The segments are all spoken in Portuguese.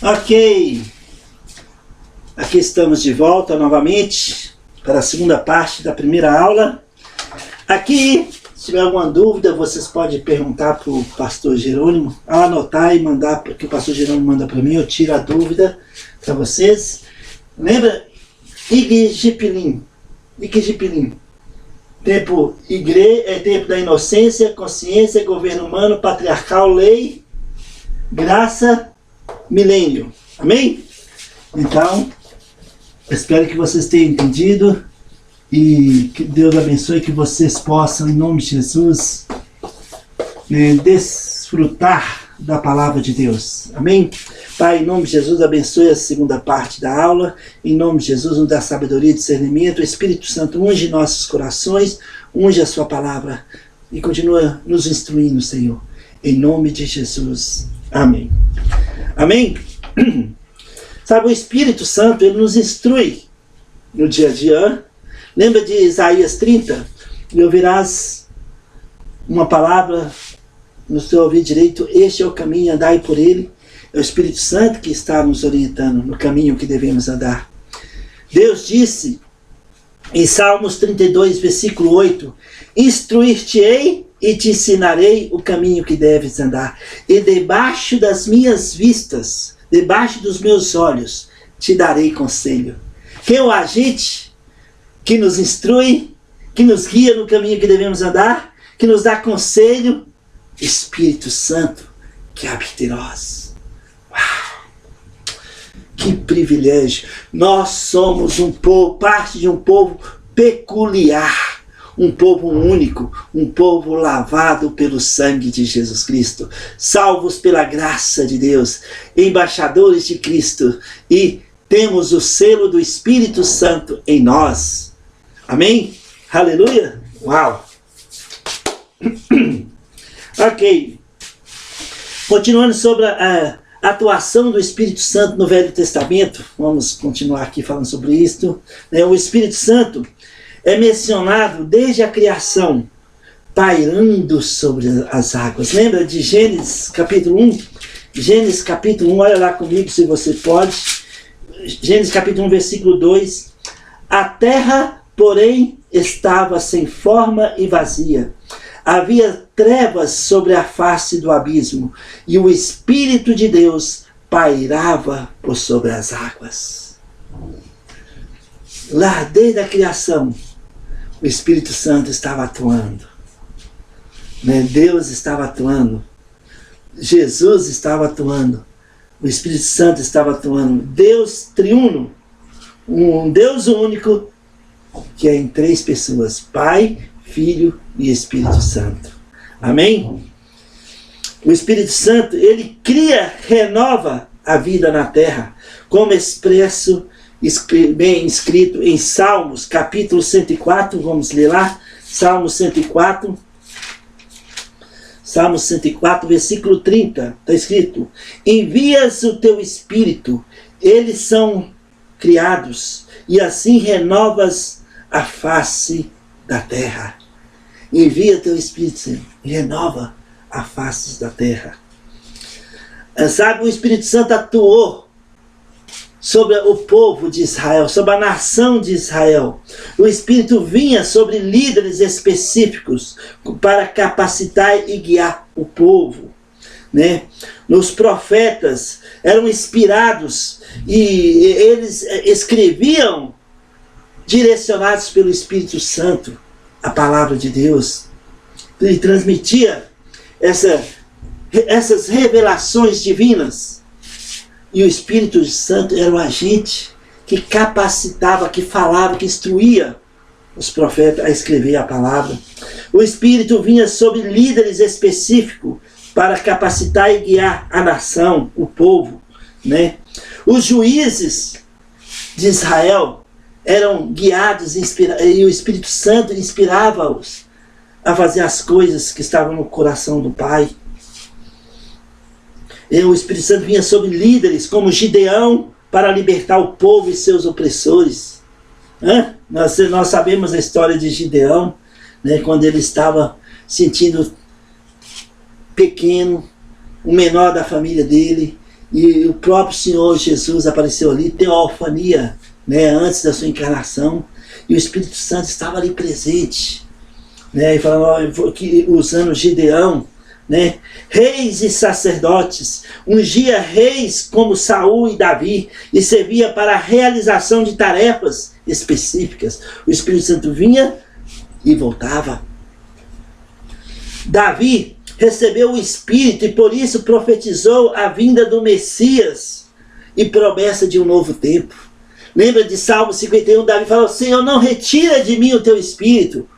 Ok, aqui estamos de volta novamente para a segunda parte da primeira aula. Aqui, se tiver alguma dúvida, vocês podem perguntar para o pastor Jerônimo, ao anotar e mandar, que o pastor Jerônimo manda para mim, eu tiro a dúvida para vocês. Lembra? Igipilim. Tempo igre é tempo da inocência, consciência, governo humano, patriarcal, lei, graça, milênio. Amém? Então, espero que vocês tenham entendido e que Deus abençoe, que vocês possam, em nome de Jesus, desfrutar da palavra de Deus. Amém? Pai, em nome de Jesus, abençoe a segunda parte da aula. Em nome de Jesus, nos dá sabedoria e discernimento. O Espírito Santo unge nossos corações, unge a sua palavra e continua nos instruindo, Senhor. Em nome de Jesus. Amém. Amém? Sabe, o Espírito Santo, ele nos instrui no dia a dia. Lembra de Isaías 30? E ouvirás uma palavra no seu ouvido direito: este é o caminho, andai por ele. É o Espírito Santo que está nos orientando no caminho que devemos andar. Deus disse em Salmos 32, versículo 8: instruir-te-ei e te ensinarei o caminho que deves andar. E debaixo das minhas vistas, debaixo dos meus olhos, te darei conselho. Quem é o agente que nos instrui, que nos guia no caminho que devemos andar, que nos dá conselho? Espírito Santo que habita em nós. Uau! Que privilégio! Nós somos um povo, parte de um povo peculiar, um povo único, um povo lavado pelo sangue de Jesus Cristo, salvos pela graça de Deus, embaixadores de Cristo, e temos o selo do Espírito Santo em nós. Amém? Aleluia! Uau! Ok. Continuando sobre a atuação do Espírito Santo no Velho Testamento, vamos continuar aqui falando sobre isso. O Espírito Santo é mencionado desde a criação, pairando sobre as águas. Lembra de Gênesis capítulo 1? Gênesis capítulo 1, olha lá comigo se você pode. Gênesis capítulo 1, versículo 2. A terra, porém, estava sem forma e vazia. Havia trevas sobre a face do abismo, e o Espírito de Deus pairava por sobre as águas. Lá, desde a criação, o Espírito Santo estava atuando. Deus estava atuando. Jesus estava atuando. O Espírito Santo estava atuando. Deus triuno, um Deus único, que é em três pessoas: Pai, Filho e Espírito Santo. Amém? O Espírito Santo, ele cria, renova a vida na terra, como expresso, bem escrito em Salmos, capítulo 104, vamos ler lá, Salmos 104, versículo 30, está escrito: envias o teu Espírito, eles são criados, e assim renovas a face da terra. Envia teu Espírito, Senhor, e renova a face da terra. Sabe, o Espírito Santo atuou sobre o povo de Israel, sobre a nação de Israel. O Espírito vinha sobre líderes específicos para capacitar e guiar o povo. Os profetas eram inspirados e eles escreviam, direcionados pelo Espírito Santo, a palavra de Deus. Ele transmitia essas revelações divinas. E o Espírito Santo era o agente que capacitava, que falava, que instruía os profetas a escrever a palavra. O Espírito vinha sobre líderes específicos para capacitar e guiar a nação, o povo. Os juízes de Israel eram guiados e o Espírito Santo inspirava-os a fazer as coisas que estavam no coração do Pai. E o Espírito Santo vinha sobre líderes como Gideão para libertar o povo e seus opressores. Nós sabemos a história de Gideão, quando ele estava sentindo pequeno, o menor da família dele, E o próprio Senhor Jesus apareceu ali, teofania, né, antes da sua encarnação, e o Espírito Santo estava ali presente, né, e falando, usando Gideão, né, reis e sacerdotes, ungia reis como Saul e Davi, e servia para a realização de tarefas específicas. O Espírito Santo vinha e voltava. Davi recebeu o Espírito e por isso profetizou a vinda do Messias e promessa de um novo tempo. Lembra de Salmo 51, Davi falou, Senhor, não retira de mim o teu Espírito.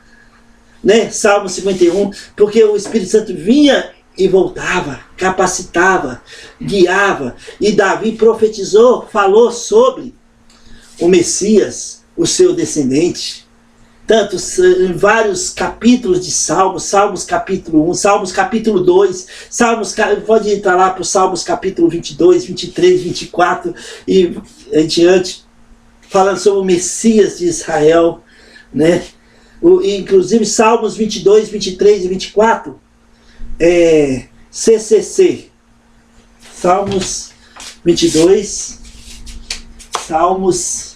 Né? Salmo 51, porque o Espírito Santo vinha e voltava, capacitava, guiava. E Davi profetizou, falou sobre o Messias, o seu descendente. Tanto em vários capítulos de Salmos, Salmos capítulo 1, Salmos capítulo 2, Salmos, pode entrar lá para os Salmos capítulo 22, 23, 24 e em diante, falando sobre o Messias de Israel, né? Inclusive Salmos 22, 23 e 24, CCC, Salmos 22, Salmos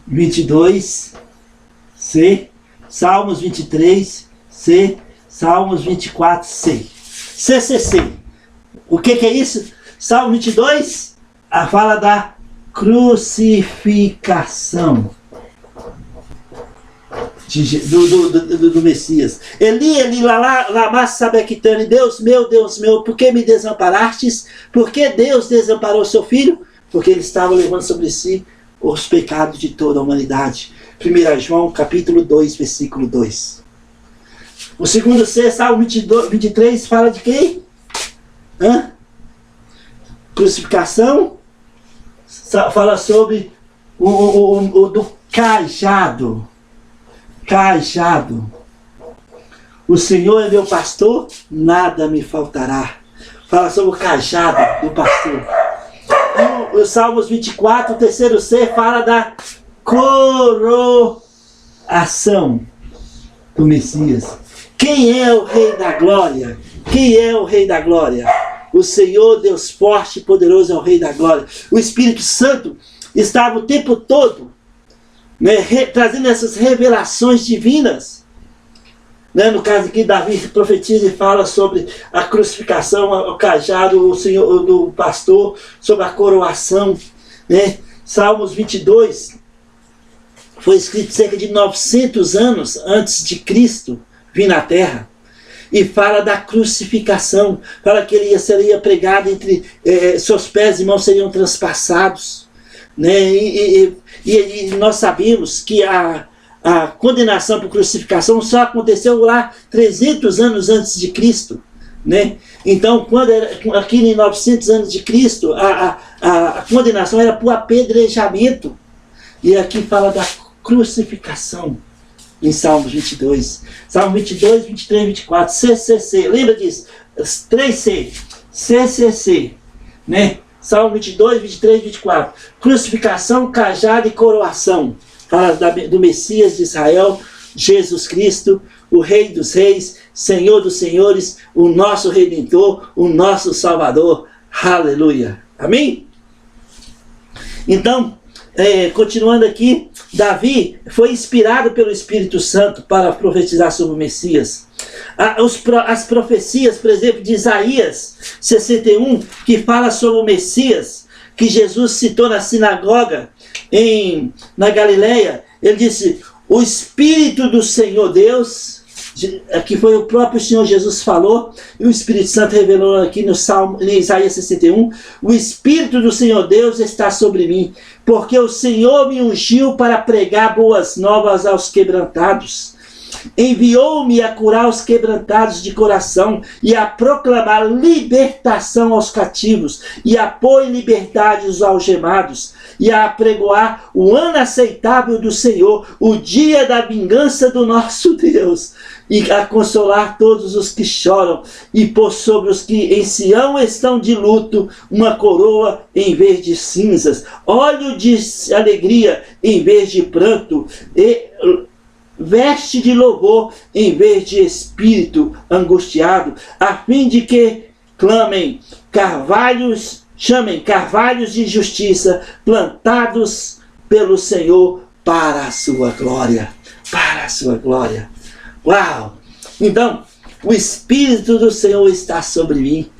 22, C, Salmos 23, C, Salmos 24, C. CCC. O que é isso? Salmo 22, a fala da crucificação do Messias. Eli, Eli, lama sabachthani, Deus meu, por que me desamparastes? Por que Deus desamparou seu filho? Porque ele estava levando sobre si os pecados de toda a humanidade. 1 João capítulo 2, versículo 2. O segundo C, Salmo 23, fala de quem? Crucificação. Fala sobre o do cajado. Cajado. O Senhor é meu pastor, nada me faltará. Fala sobre o cajado do pastor. O Salmos 24, o terceiro C, fala da coroação do Messias. Quem é o Rei da Glória? Quem é o Rei da Glória? O Senhor, Deus forte e poderoso, é o Rei da Glória. O Espírito Santo estava o tempo todo, né, trazendo essas revelações divinas. Né, no caso aqui, Davi profetiza e fala sobre a crucificação, o cajado, o Senhor do pastor, sobre a coroação. Né? Salmos 22 foi escrito cerca de 900 anos antes de Cristo vir na Terra. E fala da crucificação, fala que ele seria pregado entre seus pés e mãos seriam transpassados. Né? E nós sabemos que a condenação por crucificação só aconteceu lá 300 anos antes de Cristo. Né? Então, quando aqui em 900 anos de Cristo, a condenação era por apedrejamento. E aqui fala da crucificação, em Salmos 22. Salmo 22, 23, 24, CCC, lembra disso? 3C, CCC, né? Salmo 22, 23, 24. Crucificação, cajado e coroação. Fala do Messias de Israel, Jesus Cristo, o Rei dos Reis, Senhor dos Senhores, o nosso Redentor, o nosso Salvador. Aleluia. Amém? Então, continuando aqui, Davi foi inspirado pelo Espírito Santo para profetizar sobre o Messias. As profecias, por exemplo, de Isaías 61, que fala sobre o Messias, que Jesus citou na sinagoga na Galileia, ele disse, o Espírito do Senhor Deus, que foi o próprio Senhor Jesus falou, e o Espírito Santo revelou aqui em Isaías 61, o Espírito do Senhor Deus está sobre mim, porque o Senhor me ungiu para pregar boas novas aos quebrantados. Enviou-me a curar os quebrantados de coração e a proclamar libertação aos cativos e a pôr em liberdade os algemados e a apregoar o ano aceitável do Senhor, o dia da vingança do nosso Deus, e a consolar todos os que choram e pôr sobre os que em Sião estão de luto uma coroa em vez de cinzas, óleo de alegria em vez de pranto e veste de louvor em vez de espírito angustiado, a fim de que chamem carvalhos de justiça, plantados pelo Senhor para a sua glória. Para a sua glória. Uau! Então, o Espírito do Senhor está sobre mim.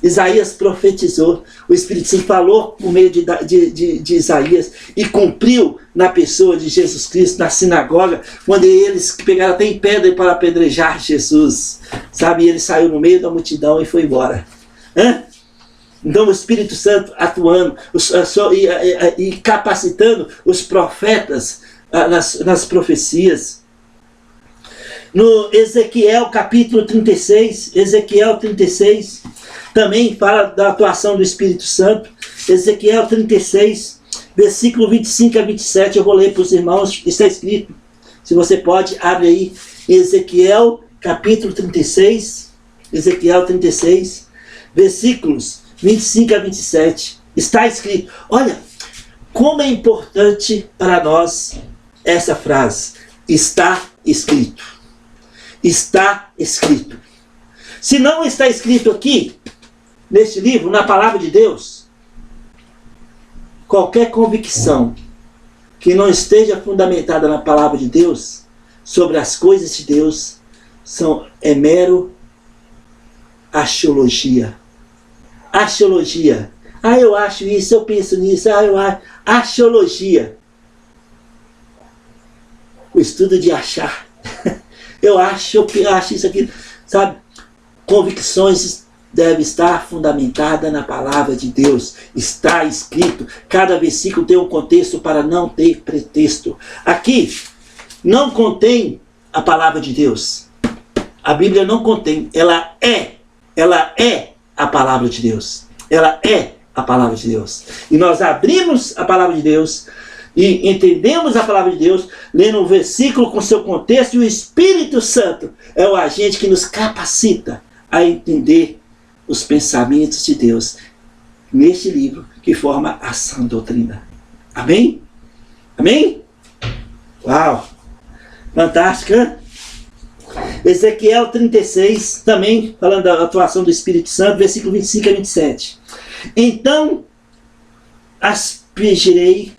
Isaías profetizou, o Espírito Santo falou por meio de Isaías e cumpriu na pessoa de Jesus Cristo, na sinagoga, quando eles pegaram até em pedra para apedrejar Jesus, sabe? E ele saiu no meio da multidão e foi embora. Então o Espírito Santo atuando e capacitando os profetas nas profecias. No Ezequiel capítulo 36, também fala da atuação do Espírito Santo. Ezequiel 36, versículo 25 a 27, eu vou ler para os irmãos, está escrito. Se você pode, abre aí, Ezequiel capítulo 36, versículos 25 a 27. Está escrito. Olha, como é importante para nós essa frase. Está escrito. Está escrito. Se não está escrito aqui, neste livro, na palavra de Deus, qualquer convicção que não esteja fundamentada na palavra de Deus, sobre as coisas de Deus, é mero axiologia. Axiologia. Eu acho isso, eu penso nisso, eu acho. Axiologia. O estudo de achar. Eu acho isso aqui, sabe? Convicções devem estar fundamentadas na palavra de Deus. Está escrito. Cada versículo tem um contexto para não ter pretexto. Aqui não contém a palavra de Deus. A Bíblia não contém. Ela é a palavra de Deus. Ela é a palavra de Deus. E nós abrimos a palavra de Deus e entendemos a palavra de Deus, lendo um versículo com seu contexto, e o Espírito Santo é o agente que nos capacita a entender os pensamentos de Deus neste livro que forma a sã doutrina. Amém? Amém? Uau! Fantástica! Ezequiel 36, também falando da atuação do Espírito Santo, versículo 25 a 27. Então aspergirei,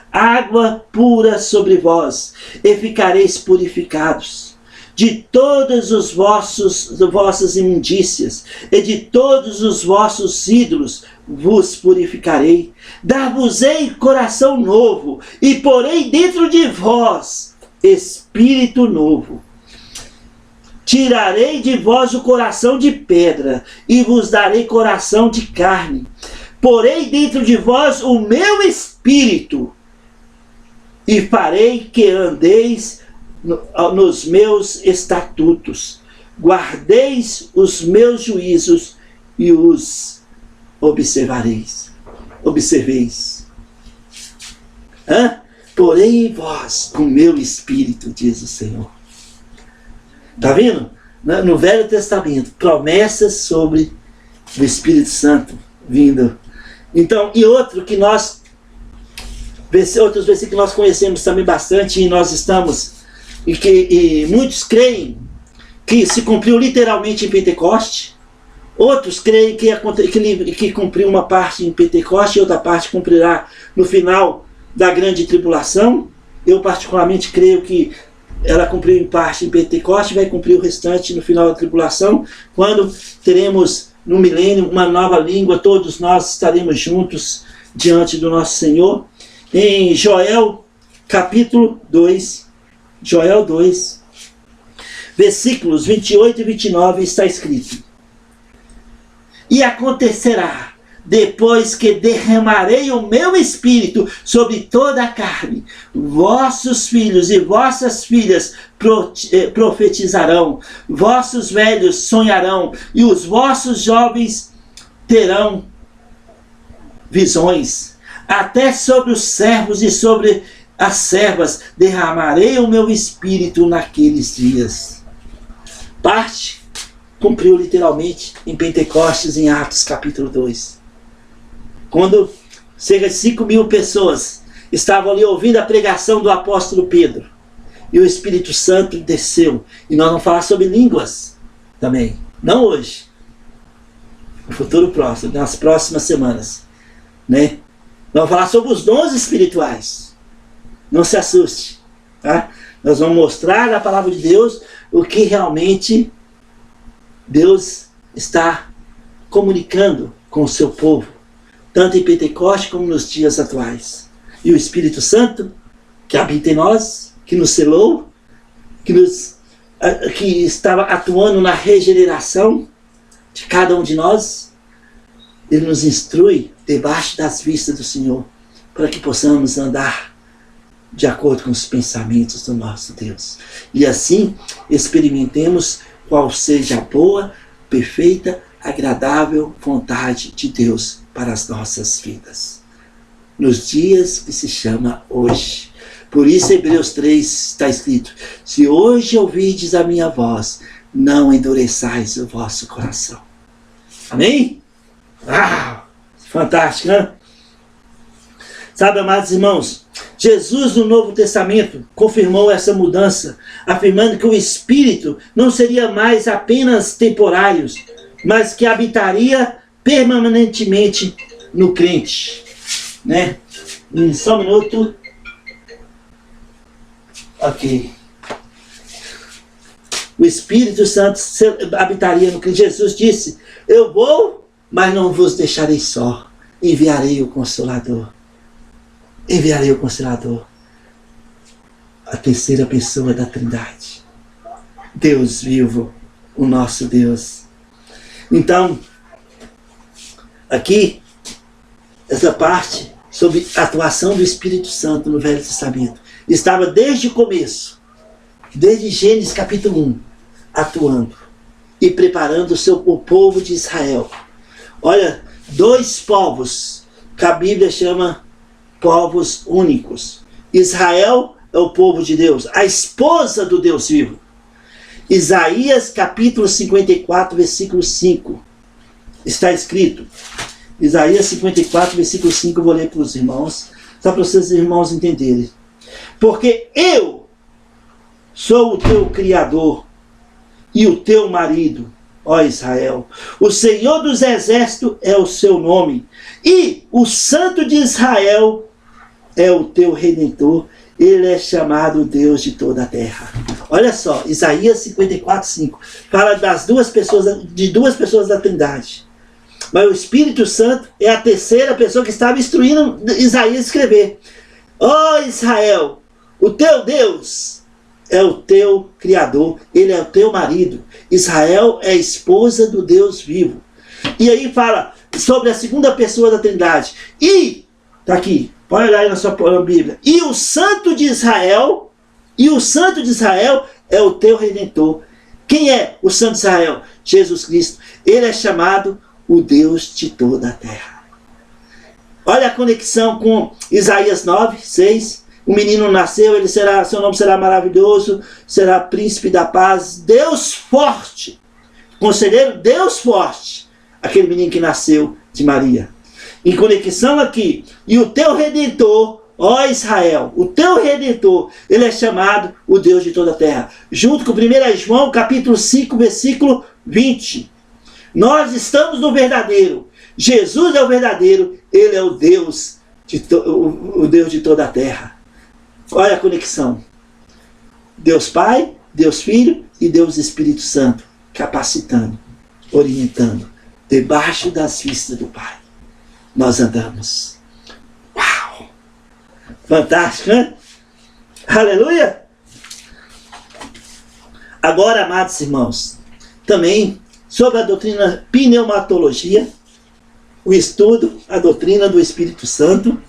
água pura sobre vós, e ficareis purificados. De todas as vossas imundícias, e de todos os vossos ídolos, vos purificarei. Dar-vos-ei coração novo, e porei dentro de vós espírito novo. Tirarei de vós o coração de pedra, e vos darei coração de carne. Porei dentro de vós o meu espírito, e farei que andeis nos meus estatutos, guardeis os meus juízos e os observeis. Porém em vós o meu espírito, diz o Senhor. Está vendo? No Velho Testamento, promessas sobre o Espírito Santo vindo. Então, e outros versículos que nós conhecemos também bastante, e nós estamos, e muitos creem que se cumpriu literalmente em Pentecoste, outros creem que cumpriu uma parte em Pentecoste e outra parte cumprirá no final da grande tribulação. Eu particularmente creio que ela cumpriu em parte em Pentecoste, vai cumprir o restante no final da tribulação, quando teremos no milênio uma nova língua, todos nós estaremos juntos diante do nosso Senhor. Em Joel capítulo 2, versículos 28 e 29 está escrito: E acontecerá, depois que derramarei o meu espírito sobre toda a carne, vossos filhos e vossas filhas profetizarão, vossos velhos sonharão, e os vossos jovens terão visões. Até sobre os servos e sobre as servas derramarei o meu espírito naqueles dias. Parte cumpriu literalmente em Pentecostes, em Atos capítulo 2. Quando cerca de 5.000 pessoas estavam ali ouvindo a pregação do apóstolo Pedro, e o Espírito Santo desceu. E nós vamos falar sobre línguas também. Não hoje. No futuro próximo, nas próximas semanas. Né? Nós vamos falar sobre os dons espirituais. Não se assuste. Tá? Nós vamos mostrar na palavra de Deus o que realmente Deus está comunicando com o seu povo, tanto em Pentecostes como nos dias atuais. E o Espírito Santo, que habita em nós, que nos selou, que estava atuando na regeneração de cada um de nós, ele nos instrui debaixo das vistas do Senhor, para que possamos andar de acordo com os pensamentos do nosso Deus. E assim experimentemos qual seja a boa, perfeita, agradável vontade de Deus para as nossas vidas. Nos dias que se chama hoje. Por isso, em Hebreus 3 está escrito: se hoje ouvirdes a minha voz, não endureçais o vosso coração. Amém? Ah, fantástico, né? Sabe, amados irmãos, Jesus no Novo Testamento confirmou essa mudança, afirmando que o Espírito não seria mais apenas temporário, mas que habitaria permanentemente no crente. Né? Só um minuto. Ok. O Espírito Santo habitaria no crente. Jesus disse: eu vou, mas não vos deixarei só. Enviarei o Consolador. Enviarei o Consolador. A terceira pessoa da Trindade. Deus vivo, o nosso Deus. Então, aqui, essa parte sobre a atuação do Espírito Santo no Velho Testamento estava desde o começo, desde Gênesis capítulo 1, atuando e preparando o povo de Israel. Olha, dois povos que a Bíblia chama povos únicos. Israel é o povo de Deus, a esposa do Deus vivo. Isaías capítulo 54, versículo 5. Está escrito, Isaías 54, versículo 5, eu vou ler para os irmãos, só para vocês irmãos entenderem. Porque eu sou o teu Criador e o teu marido, ó Israel. O Senhor dos Exércitos é o seu nome, e o Santo de Israel é o teu Redentor. Ele é chamado Deus de toda a terra. Olha só, Isaías 54, 5. Fala de duas pessoas da Trindade. Mas o Espírito Santo é a terceira pessoa que estava instruindo Isaías a escrever. Ó Israel, o teu Deus é o teu Criador. Ele é o teu marido. Israel é a esposa do Deus vivo. E aí fala sobre a segunda pessoa da Trindade. E, está aqui, pode olhar aí na sua Bíblia. E o Santo de Israel é o teu Redentor. Quem é o Santo de Israel? Jesus Cristo. Ele é chamado o Deus de toda a terra. Olha a conexão com Isaías 9, 6. O menino nasceu, seu nome será maravilhoso, será príncipe da paz, Deus forte. Conselheiro, Deus forte. Aquele menino que nasceu de Maria. Em conexão aqui, e o teu Redentor, ó Israel, o teu Redentor, ele é chamado o Deus de toda a terra. Junto com 1 João, capítulo 5, versículo 20. Nós estamos no verdadeiro. Jesus é o verdadeiro, ele é o Deus o Deus de toda a terra. Olha a conexão. Deus Pai, Deus Filho e Deus Espírito Santo, capacitando, orientando, debaixo das vistas do Pai. Nós andamos. Uau! Fantástico, né? Aleluia! Agora, amados irmãos, também sobre a doutrina pneumatologia, o estudo, a doutrina do Espírito Santo,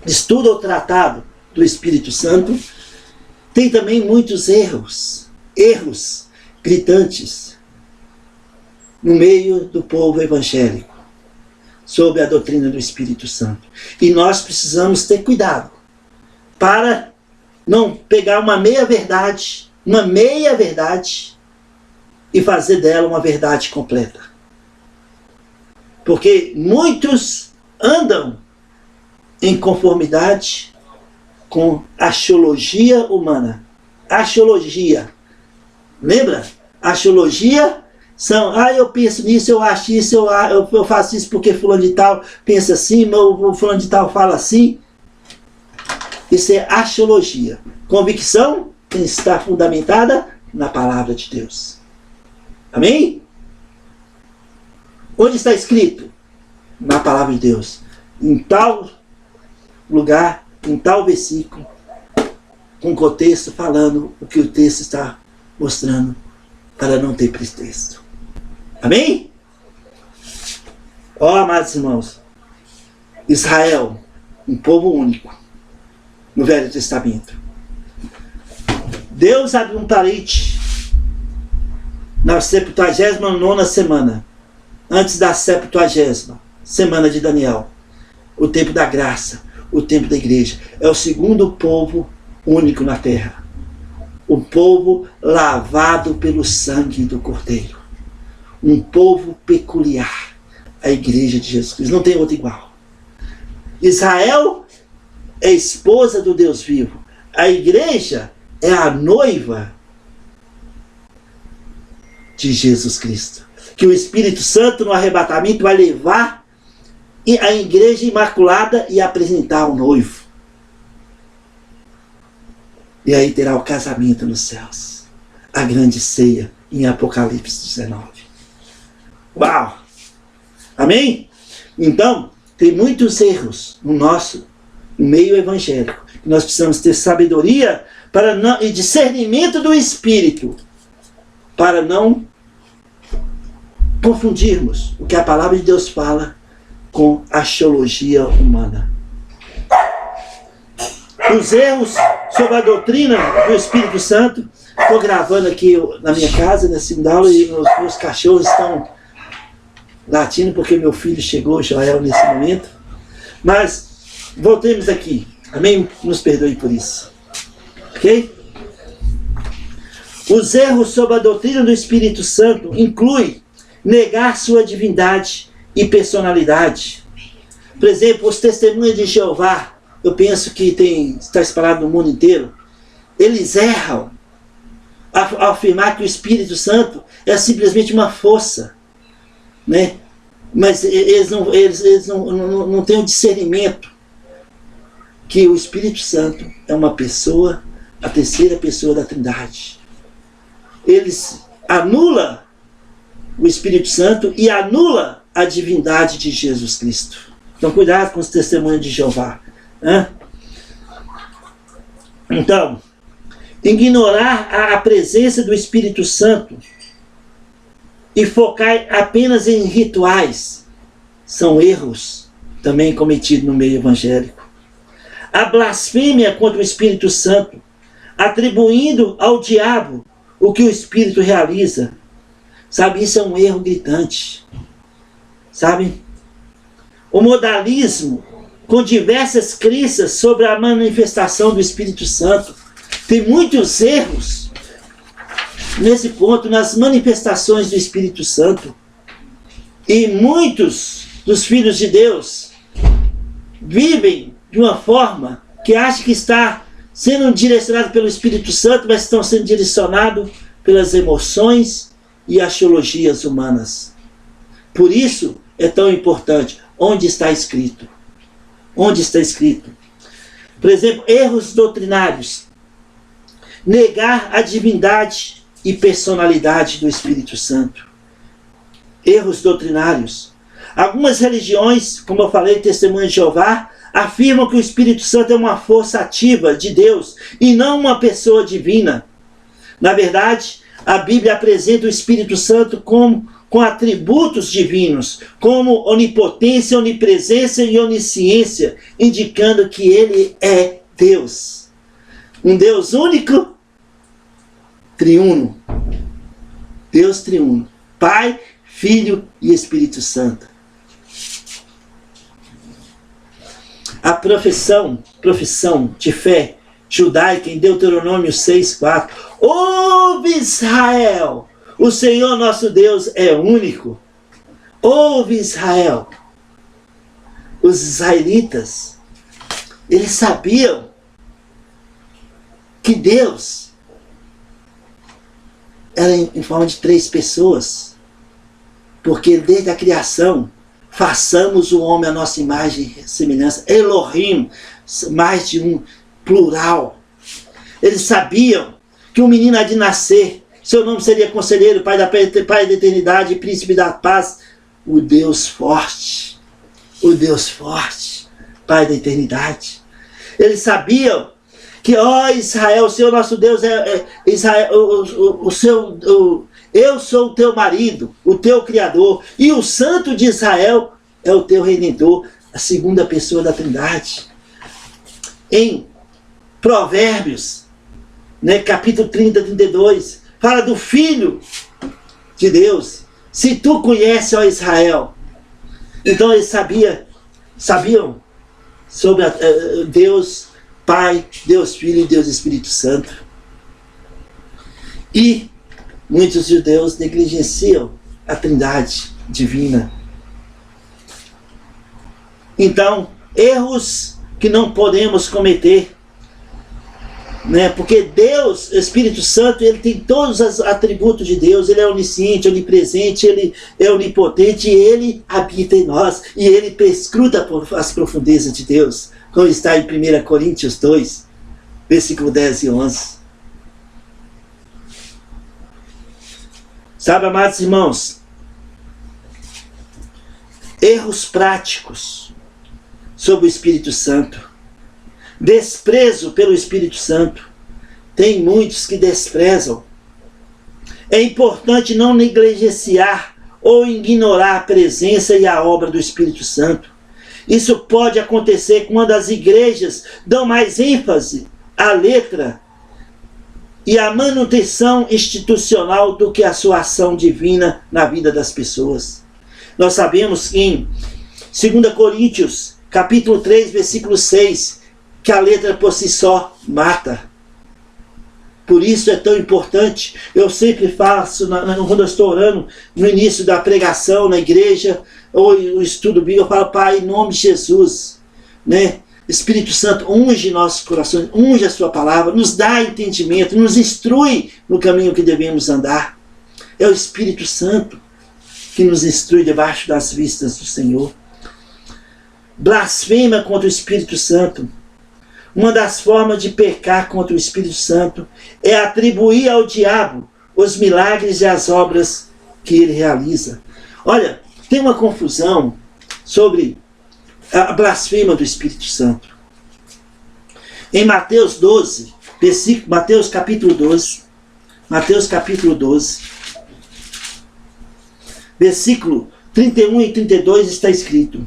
estudo ou tratado do Espírito Santo, tem também muitos erros gritantes no meio do povo evangélico sobre a doutrina do Espírito Santo. E nós precisamos ter cuidado para não pegar uma meia-verdade e fazer dela uma verdade completa. Porque muitos andam em conformidade com a axiologia humana. Axiologia. Lembra? Axiologia eu penso nisso, eu acho isso, eu faço isso porque fulano de tal pensa assim, o fulano de tal fala assim. Isso é axiologia. Convicção tem que estar fundamentada na palavra de Deus. Amém? Onde está escrito? Na palavra de Deus. Em tal lugar, em tal versículo, com contexto falando o que o texto está mostrando, para não ter pretexto. Amém? Ó, amados irmãos, Israel, um povo único no Velho Testamento. Deus abriu um parente na 79ª semana, antes da 70ª semana de Daniel, o tempo da graça, o tempo da igreja. É o segundo povo único na terra. Um povo lavado pelo sangue do Cordeiro. Um povo peculiar. A igreja de Jesus Cristo. Não tem outro igual. Israel é esposa do Deus vivo. A igreja é a noiva de Jesus Cristo. Que o Espírito Santo no arrebatamento vai levar a igreja imaculada e apresentar o noivo. E aí terá o casamento nos céus. A grande ceia em Apocalipse 19. Uau! Amém? Então, tem muitos erros no nosso meio evangélico. Nós precisamos ter sabedoria e discernimento do Espírito para não confundirmos o que a palavra de Deus fala com a axiologia humana. Os erros sobre a doutrina do Espírito Santo. Estou gravando aqui na minha casa, na segunda aula, e meus cachorros estão latindo porque meu filho chegou, Joel, nesse momento. Mas voltemos aqui. Amém? Nos perdoe por isso. Ok? Os erros sobre a doutrina do Espírito Santo incluem negar sua divindade e personalidade. Por exemplo, os testemunhos de Jeová, eu penso que está espalhado no mundo inteiro, eles erram ao afirmar que o Espírito Santo é simplesmente uma força, né? Mas eles não têm o discernimento que o Espírito Santo é uma pessoa, a terceira pessoa da Trindade. Eles anulam o Espírito Santo e anula a divindade de Jesus Cristo. Então cuidado com os testemunhos de Jeová. Né? Então, ignorar a presença do Espírito Santo e focar apenas em rituais são erros também cometidos no meio evangélico. A blasfêmia contra o Espírito Santo, atribuindo ao diabo o que o Espírito realiza. Sabe, isso é um erro gritante. Sabe? O modalismo, com diversas crenças sobre a manifestação do Espírito Santo. Tem muitos erros nesse ponto, nas manifestações do Espírito Santo. E muitos dos filhos de Deus vivem de uma forma que acham que está sendo direcionado pelo Espírito Santo, mas estão sendo direcionados pelas emoções e axiologias humanas. Por isso é tão importante onde está escrito. Onde está escrito. Por exemplo, erros doutrinários. Negar a divindade e personalidade do Espírito Santo. Erros doutrinários. Algumas religiões, como eu falei, Testemunho de Jeová, afirmam que o Espírito Santo é uma força ativa de Deus e não uma pessoa divina. Na verdade, a Bíblia apresenta o Espírito Santo com atributos divinos, como onipotência, onipresença e onisciência, indicando que ele é Deus. Um Deus único, triuno. Deus triuno. Pai, Filho e Espírito Santo. A profissão de fé judaica em Deuteronômio 6:4. Ouve, Israel, o Senhor nosso Deus é único. Ouve, Israel. Os israelitas, eles sabiam que Deus era em forma de 3 pessoas. Porque desde a criação, façamos o homem à nossa imagem e semelhança. Elohim, mais de um, plural. Eles sabiam que um menino há de nascer, seu nome seria Conselheiro, Pai da Eternidade, Príncipe da Paz, o Deus forte, Pai da Eternidade. Eles sabiam que, ó Israel, o Senhor nosso Deus Israel, eu sou o teu marido, o teu Criador, e o Santo de Israel é o teu Redentor, a segunda pessoa da Trindade. Em Provérbios, né, capítulo 30, 32, fala do Filho de Deus. Se tu conheces, ó Israel. Então eles sabiam sobre Deus Pai, Deus Filho e Deus Espírito Santo. E muitos judeus negligenciam a Trindade divina. Então, erros que não podemos cometer, né? Porque Deus, o Espírito Santo, ele tem todos os atributos de Deus. Ele é onisciente, onipresente, ele é onipotente, e ele habita em nós, e ele perscruta as profundezas de Deus, como está em 1 Coríntios 2, versículo 10 e 11. Sabe, amados irmãos, erros práticos sobre o Espírito Santo, desprezo pelo Espírito Santo. Tem muitos que desprezam. É importante não negligenciar ou ignorar a presença e a obra do Espírito Santo. Isso pode acontecer quando as igrejas dão mais ênfase à letra e à manutenção institucional do que a sua ação divina na vida das pessoas. Nós sabemos em 2 Coríntios, capítulo 3, versículo 6, que a letra por si só mata. Por isso é tão importante. Eu sempre faço, quando eu estou orando, no início da pregação na igreja, ou o estudo bíblico, eu falo: Pai, em nome de Jesus, né? Espírito Santo, unge nossos corações, unge a sua palavra, nos dá entendimento, nos instrui no caminho que devemos andar. É o Espírito Santo que nos instrui debaixo das vistas do Senhor. Blasfema contra o Espírito Santo. Uma das formas de pecar contra o Espírito Santo é atribuir ao diabo os milagres e as obras que ele realiza. Olha, tem uma confusão sobre a blasfema do Espírito Santo. Em Mateus 12, Mateus capítulo 12, versículo 31 e 32 está escrito.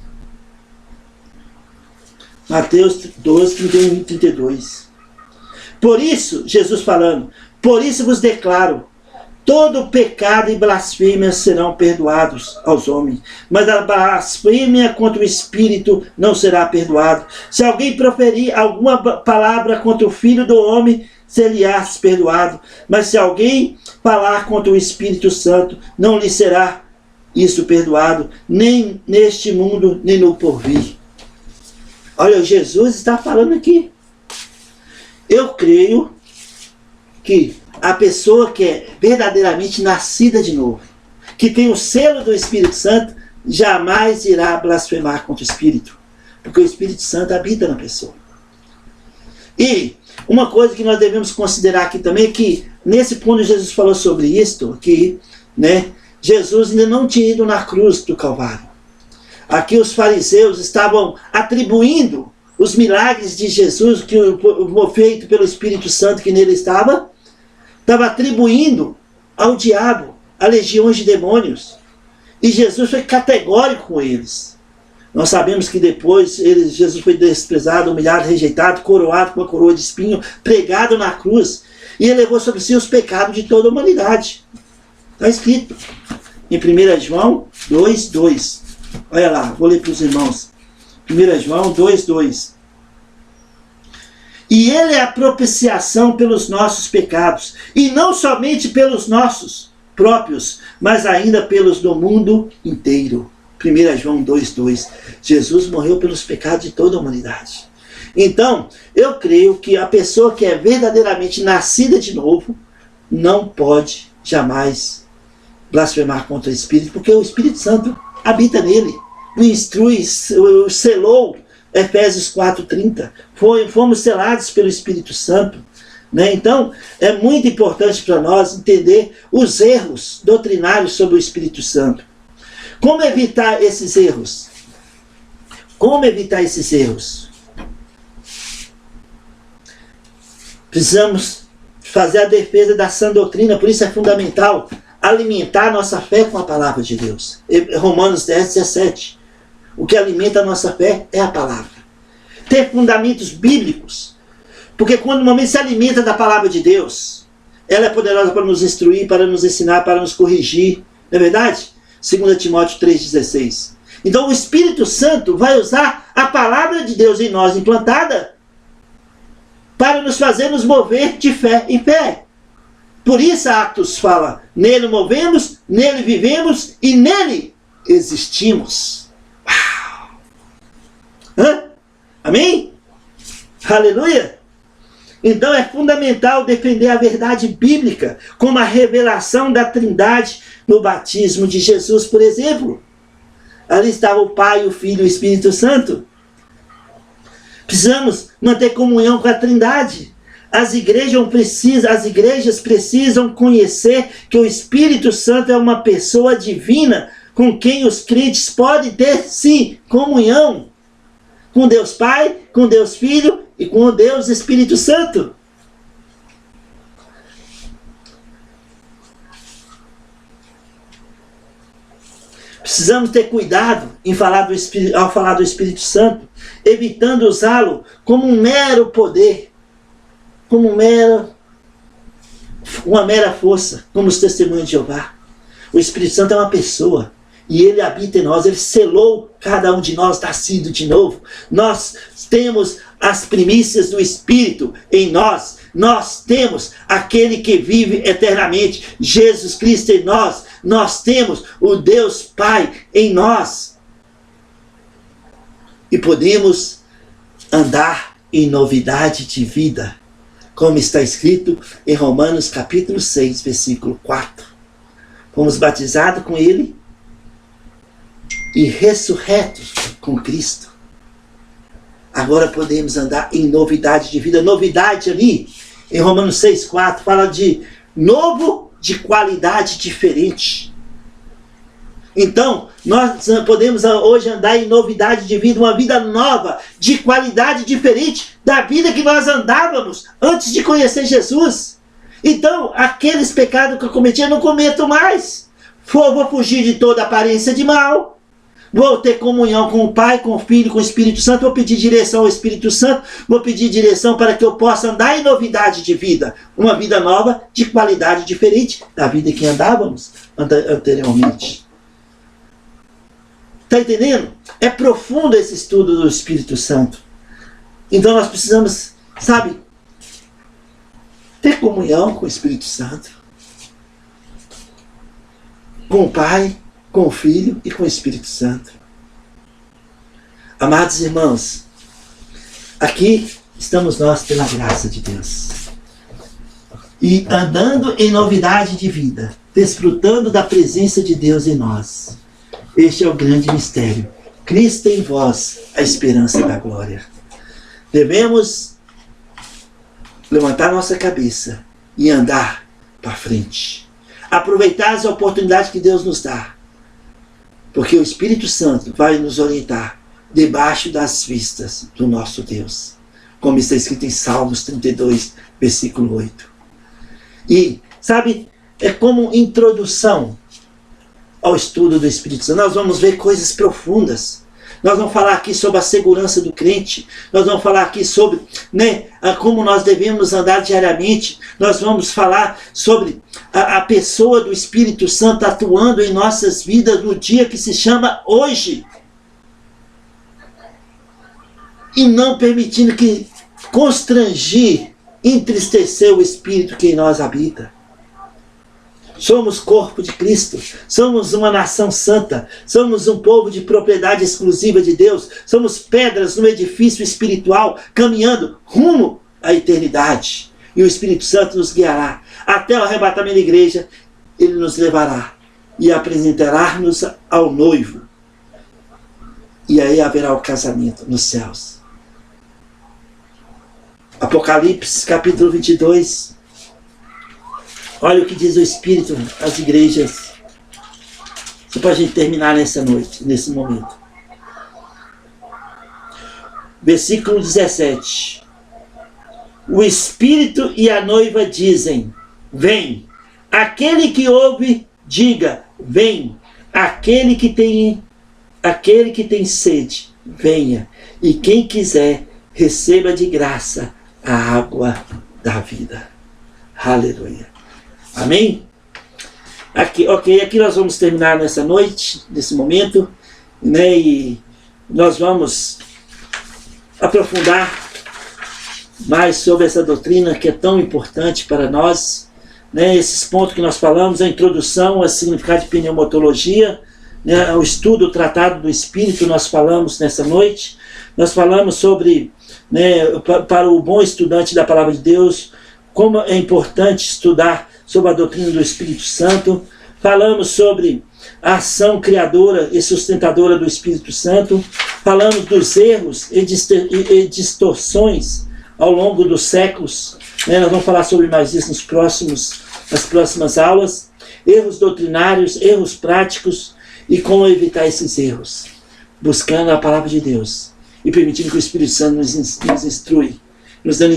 Mateus 12, 31 e 32. Por isso, Jesus falando, por isso vos declaro, todo pecado e blasfêmia serão perdoados aos homens, mas a blasfêmia contra o Espírito não será perdoado. Se alguém proferir alguma palavra contra o Filho do Homem, ser-lhe-á perdoado. Mas se alguém falar contra o Espírito Santo, não lhe será isso perdoado, nem neste mundo, nem no porvir. Olha, Jesus está falando aqui. Eu creio que a pessoa que é verdadeiramente nascida de novo, que tem o selo do Espírito Santo, jamais irá blasfemar contra o Espírito, porque o Espírito Santo habita na pessoa. E uma coisa que nós devemos considerar aqui também é que, nesse ponto Jesus falou sobre isto, que, né, Jesus ainda não tinha ido na cruz do Calvário. Aqui os fariseus estavam atribuindo os milagres de Jesus, que feito pelo Espírito Santo que nele estava atribuindo ao diabo, a legiões de demônios. E Jesus foi categórico com eles. Nós sabemos que depois Jesus foi desprezado, humilhado, rejeitado, coroado com uma coroa de espinho, pregado na cruz, e ele levou sobre si os pecados de toda a humanidade. Está escrito em 1 João 2:2. Olha lá, vou ler para os irmãos. 1 João 2:2. E ele é a propiciação pelos nossos pecados, e não somente pelos nossos próprios, mas ainda pelos do mundo inteiro. 1 João 2:2. Jesus morreu pelos pecados de toda a humanidade. Então, eu creio que a pessoa que é verdadeiramente nascida de novo não pode jamais blasfemar contra o Espírito, porque o Espírito Santo habita nele, o instrui, o selou, Efésios 4:30. Fomos selados pelo Espírito Santo. Né? Então, é muito importante para nós entender os erros doutrinários sobre o Espírito Santo. Como evitar esses erros? Como evitar esses erros? Precisamos fazer a defesa da sã doutrina, por isso é fundamental alimentar a nossa fé com a palavra de Deus. Romanos 10:17. O que alimenta a nossa fé é a palavra. Ter fundamentos bíblicos. Porque quando o momento se alimenta da palavra de Deus, ela é poderosa para nos instruir, para nos ensinar, para nos corrigir. Não é verdade? 2 Timóteo 3,16. Então o Espírito Santo vai usar a palavra de Deus em nós implantada para nos fazer nos mover de fé em fé. Por isso Atos fala, nele movemos, nele vivemos e nele existimos. Uau! Hã? Amém? Aleluia! Então é fundamental defender a verdade bíblica, como a revelação da Trindade no batismo de Jesus, por exemplo. Ali estava o Pai, o Filho e o Espírito Santo. Precisamos manter comunhão com a Trindade. As igrejas precisam conhecer que o Espírito Santo é uma pessoa divina com quem os crentes podem ter, sim, comunhão. Com Deus Pai, com Deus Filho e com o Deus Espírito Santo. Precisamos ter cuidado ao falar do Espírito Santo, evitando usá-lo como um mero poder, como uma mera força, como os testemunhos de Jeová. O Espírito Santo é uma pessoa. E ele habita em nós, ele selou cada um de nós, nascido de novo. Nós temos as primícias do Espírito em nós. Nós temos aquele que vive eternamente, Jesus Cristo em nós. Nós temos o Deus Pai em nós. E podemos andar em novidade de vida, como está escrito em Romanos capítulo 6, versículo 4. Fomos batizados com ele e ressurretos com Cristo. Agora podemos andar em novidade de vida. Novidade ali, em Romanos 6,4, fala de novo de qualidade diferente. Então, nós podemos hoje andar em novidade de vida, uma vida nova, de qualidade diferente da vida que nós andávamos antes de conhecer Jesus. Então, aqueles pecados que eu cometi, eu não cometo mais. Vou fugir de toda aparência de mal. Vou ter comunhão com o Pai, com o Filho, com o Espírito Santo. Vou pedir direção ao Espírito Santo. Vou pedir direção para que eu possa andar em novidade de vida. Uma vida nova, de qualidade diferente da vida que andávamos anteriormente. Está entendendo? É profundo esse estudo do Espírito Santo. Então nós precisamos, sabe, ter comunhão com o Espírito Santo. Com o Pai, com o Filho e com o Espírito Santo. Amados irmãos, aqui estamos nós pela graça de Deus. E andando em novidade de vida, desfrutando da presença de Deus em nós. Este é o grande mistério. Cristo em vós, a esperança da glória. Devemos levantar nossa cabeça e andar para frente. Aproveitar as oportunidades que Deus nos dá. Porque o Espírito Santo vai nos orientar debaixo das vistas do nosso Deus. Como está escrito em Salmos 32, versículo 8. E, sabe, é como introdução ao estudo do Espírito Santo. Nós vamos ver coisas profundas. Nós vamos falar aqui sobre a segurança do crente. Nós vamos falar aqui sobre, como nós devemos andar diariamente. Nós vamos falar sobre a pessoa do Espírito Santo atuando em nossas vidas no dia que se chama hoje. E não permitindo que constrangir, entristecer o Espírito que em nós habita. Somos corpo de Cristo, somos uma nação santa, somos um povo de propriedade exclusiva de Deus, somos pedras no edifício espiritual, caminhando rumo à eternidade. E o Espírito Santo nos guiará até o arrebatamento da igreja, ele nos levará e apresentará-nos ao noivo. E aí haverá o casamento nos céus. Apocalipse capítulo 22. Olha o que diz o Espírito às igrejas. Só para a gente terminar nessa noite, nesse momento. Versículo 17. O Espírito e a noiva dizem: vem. Aquele que ouve, diga: vem. Aquele que tem sede, venha. E quem quiser, receba de graça a água da vida. Aleluia. Amém? Aqui nós vamos terminar nessa noite, nesse momento, né? E nós vamos aprofundar mais sobre essa doutrina que é tão importante para nós, né? Esses pontos que nós falamos, a introdução ao significado de pneumatologia, né? O estudo, o tratado do Espírito, nós falamos nessa noite. Nós falamos sobre, né, para o bom estudante da Palavra de Deus, como é importante estudar sobre a doutrina do Espírito Santo. Falamos sobre a ação criadora e sustentadora do Espírito Santo. Falamos dos erros e distorções ao longo dos séculos. Nós vamos falar sobre mais isso nas próximas aulas. Erros doutrinários, erros práticos e como evitar esses erros. Buscando a Palavra de Deus e permitindo que o Espírito Santo nos instrui, nos dando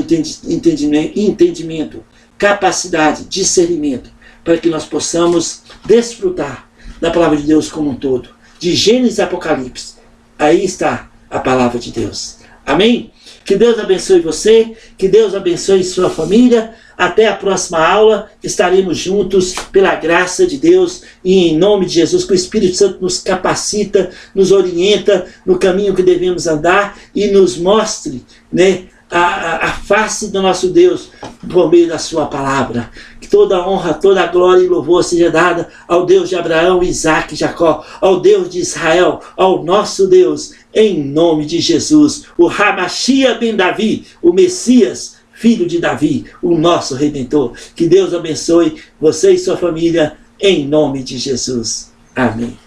entendimento, capacidade, discernimento, para que nós possamos desfrutar da Palavra de Deus como um todo. De Gênesis a Apocalipse. Aí está a Palavra de Deus. Amém? Que Deus abençoe você, que Deus abençoe sua família. Até a próxima aula, estaremos juntos pela graça de Deus e em nome de Jesus, que o Espírito Santo nos capacita, nos orienta no caminho que devemos andar e nos mostre, né, a face do nosso Deus por meio da sua palavra. Que toda honra, toda glória e louvor seja dada ao Deus de Abraão, Isaac e Jacó, ao Deus de Israel, ao nosso Deus, em nome de Jesus, o Hamashia ben Davi, o Messias, filho de Davi, o nosso Redentor. Que Deus abençoe você e sua família, em nome de Jesus. Amém.